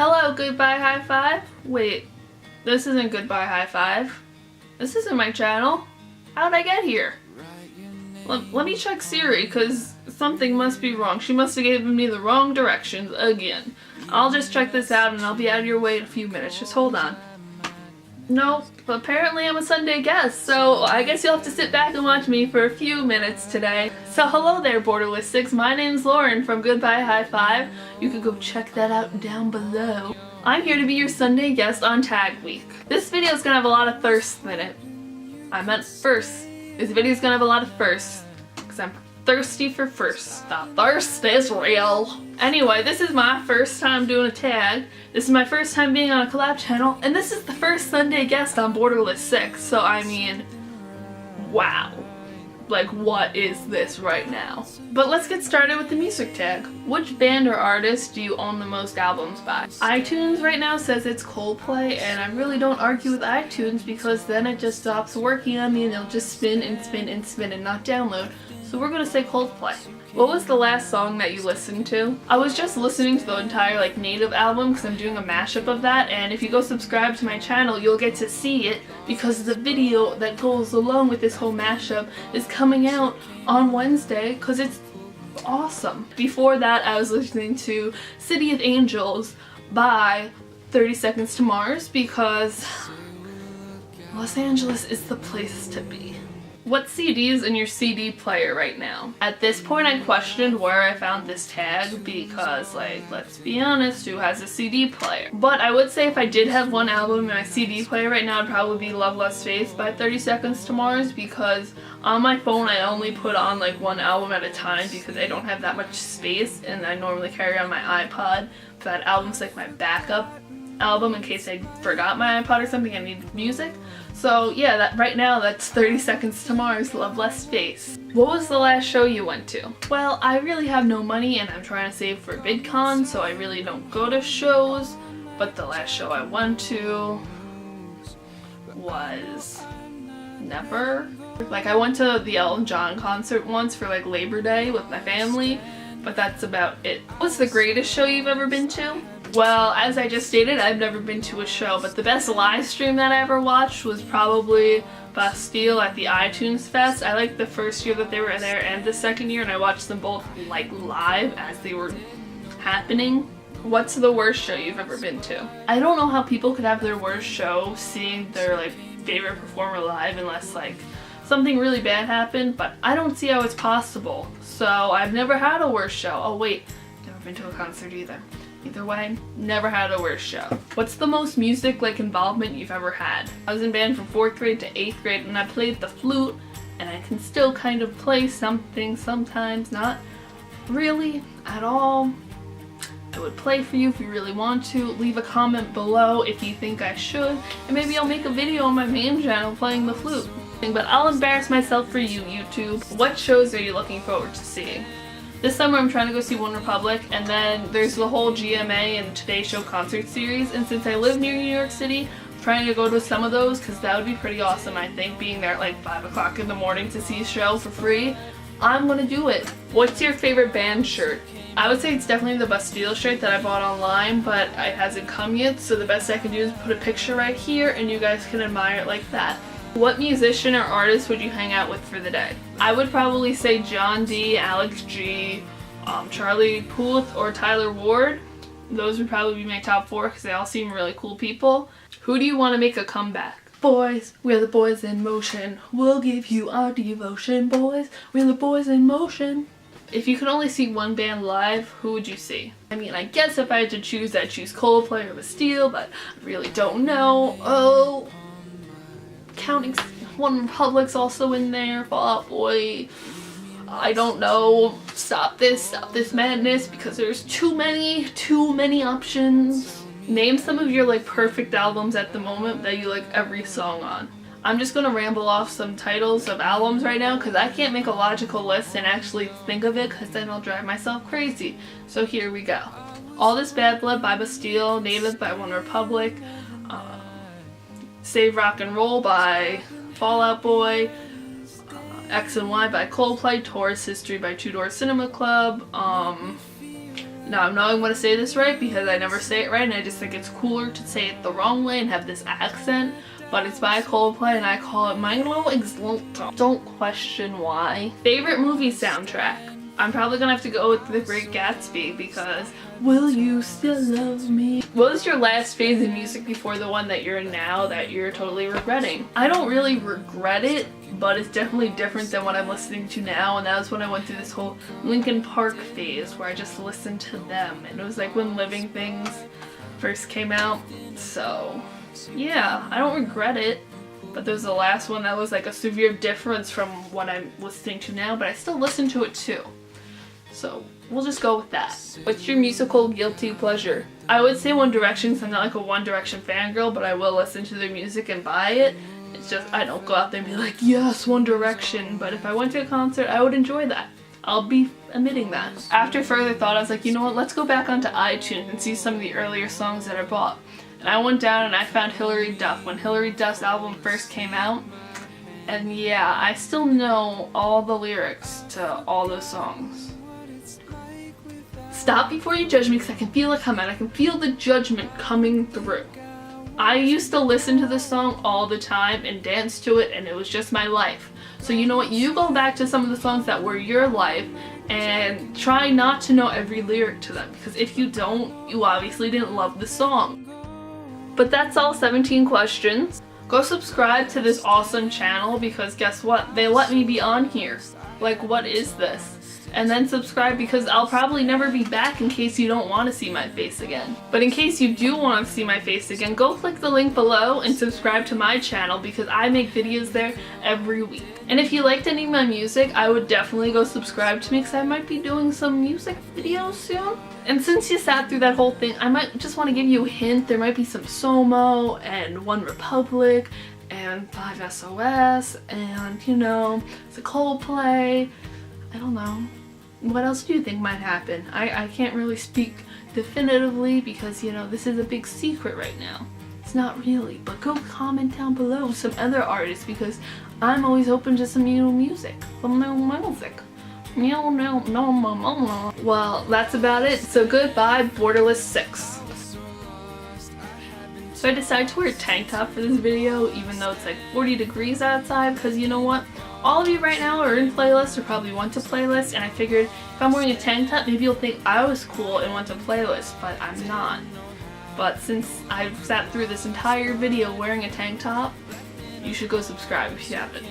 Hello, Goodbye High 5? Wait, this isn't Goodbye High 5. This isn't my channel. How'd I get here? Let me check Siri, because something must be wrong. She must have given me the wrong directions again. I'll just check this out and I'll be out of your way in a few minutes. Just hold on. Nope, apparently I'm a Sunday guest, so I guess you'll have to sit back and watch me for a few minutes today. So hello there, Borderlistics. My name's Lauren from Goodbye High 5. You can go check that out down below. I'm here to be your Sunday guest on Tag Week. This video is gonna have a lot of thirsts in it. I meant first. This video is gonna have a lot of firsts, because I'm thirsty for firsts. The thirst is real. Anyway, this is my first time doing a tag. This is my first time being on a collab channel, and this is the first Sunday guest on Borderlist 6, so I mean, wow. Like, what is this right now? But let's get started with the music tag. Which band or artist do you own the most albums by? iTunes right now says it's Coldplay, and I really don't argue with iTunes because then it just stops working on me and it'll just spin and spin and spin and not download. So we're gonna say Coldplay. What was the last song that you listened to? I was just listening to the entire native album because I'm doing a mashup of that, and if you go subscribe to my channel you'll get to see it because the video that goes along with this whole mashup is coming out on Wednesday because it's awesome. Before that I was listening to City of Angels by 30 Seconds to Mars because Los Angeles is the place to be. What CD is in your CD player right now? At this point I questioned where I found this tag because, let's be honest, who has a CD player? But I would say if I did have one album in my CD player right now, it'd probably be Love Lost Faith by 30 Seconds to Mars because on my phone I only put on one album at a time because I don't have that much space and I normally carry on my iPod. That album's my backup album in case I forgot my iPod or something, I need music. So yeah, right now that's 30 Seconds to Mars, Love Lost Faith. What was the last show you went to? Well, I really have no money and I'm trying to save for VidCon, so I really don't go to shows, but the last show I went to was never. I went to the Elton John concert once for Labor Day with my family, but that's about it. What's the greatest show you've ever been to? Well, as I just stated, I've never been to a show, but the best live stream that I ever watched was probably Bastille at the iTunes Fest. I liked the first year that they were there and the second year, and I watched them both live as they were happening. What's the worst show you've ever been to? I don't know how people could have their worst show seeing their favorite performer live unless something really bad happened, but I don't see how it's possible. So I've never had a worst show. Oh wait, never been to a concert either. Either way, never had a worse show. What's the most music involvement you've ever had? I was in band from 4th grade to 8th grade and I played the flute, and I can still kind of play something sometimes, not really at all. I would play for you if you really want to. Leave a comment below if you think I should, and maybe I'll make a video on my main channel playing the flute. But I'll embarrass myself for you, YouTube. What shows are you looking forward to seeing? This summer I'm trying to go see OneRepublic, and then there's the whole GMA and Today Show concert series, and since I live near New York City, I'm trying to go to some of those because that would be pretty awesome, I think, being there at 5 o'clock in the morning to see a show for free. I'm gonna do it. What's your favorite band shirt? I would say it's definitely the Bastille shirt that I bought online, but it hasn't come yet, so the best I can do is put a picture right here and you guys can admire it like that. What musician or artist would you hang out with for the day? I would probably say John D, Alex G, Charlie Puth, or Tyler Ward. Those would probably be my top 4 because they all seem really cool people. Who do you want to make a comeback? Boys, we're the boys in motion. We'll give you our devotion. Boys, we're the boys in motion. If you could only see one band live, who would you see? I mean, I guess if I had to choose, I'd choose Coldplay or Bastille, but I really don't know. Oh, counting OneRepublic's also in there, Fall Out Boy. I don't know. Stop this madness because there's too many options. Name some of your perfect albums at the moment that you like every song on. I'm just gonna ramble off some titles of albums right now because I can't make a logical list and actually think of it because then I'll drive myself crazy. So here we go. All This Bad Blood by Bastille, Native by OneRepublic, Save Rock and Roll by Fall Out Boy, X and Y by Coldplay, Taurus History by Two Door Cinema Club, Now I know I'm going to say this right because I never say it right and I just think it's cooler to say it the wrong way and have this accent. But it's by Coldplay and I call it Milo Exulto. Don't question why. Favorite movie soundtrack? I'm probably gonna have to go with The Great Gatsby because will you still love me? What was your last phase in music before the one that you're in now that you're totally regretting? I don't really regret it, but it's definitely different than what I'm listening to now, and that was when I went through this whole Linkin Park phase where I just listened to them, and it was like when Living Things first came out. So yeah, I don't regret it. But there was the last one that was like a severe difference from what I'm listening to now, but I still listen to it too. So we'll just go with that. What's your musical guilty pleasure? I would say One Direction because I'm not like a One Direction fangirl, but I will listen to their music and buy it. It's just I don't go out there and be like, yes, One Direction. But if I went to a concert, I would enjoy that. I'll be admitting that. After further thought, I was like, you know what, let's go back onto iTunes and see some of the earlier songs that I bought. And I went down and I found Hilary Duff when Hilary Duff's album first came out. And yeah, I still know all the lyrics to all those songs. Stop before you judge me because I can feel it coming. I can feel the judgment coming through. I used to listen to this song all the time and dance to it, and it was just my life. So you know what? You go back to some of the songs that were your life and try not to know every lyric to them, because if you don't, you obviously didn't love the song. But that's all 17 questions. Go subscribe to this awesome channel because guess what? They let me be on here. Like, what is this? And then subscribe because I'll probably never be back in case you don't want to see my face again. But in case you do want to see my face again, go click the link below and subscribe to my channel because I make videos there every week. And if you liked any of my music, I would definitely go subscribe to me because I might be doing some music videos soon. And since you sat through that whole thing, I might just want to give you a hint. There might be some Somo and One Republic and 5SOS and, you know, the Coldplay. I don't know. What else do you think might happen? I can't really speak definitively because, you know, this is a big secret right now. It's not really, but go comment down below some other artists because I'm always open to some new music. Some new music. Well, that's about it. So goodbye, Borderless 6. So I decided to wear a tank top for this video even though it's like 40 degrees outside because you know what? All of you right now are in playlists or probably went to playlists, and I figured if I'm wearing a tank top, maybe you'll think I was cool and went to playlists, but I'm not. But since I've sat through this entire video wearing a tank top, you should go subscribe if you haven't.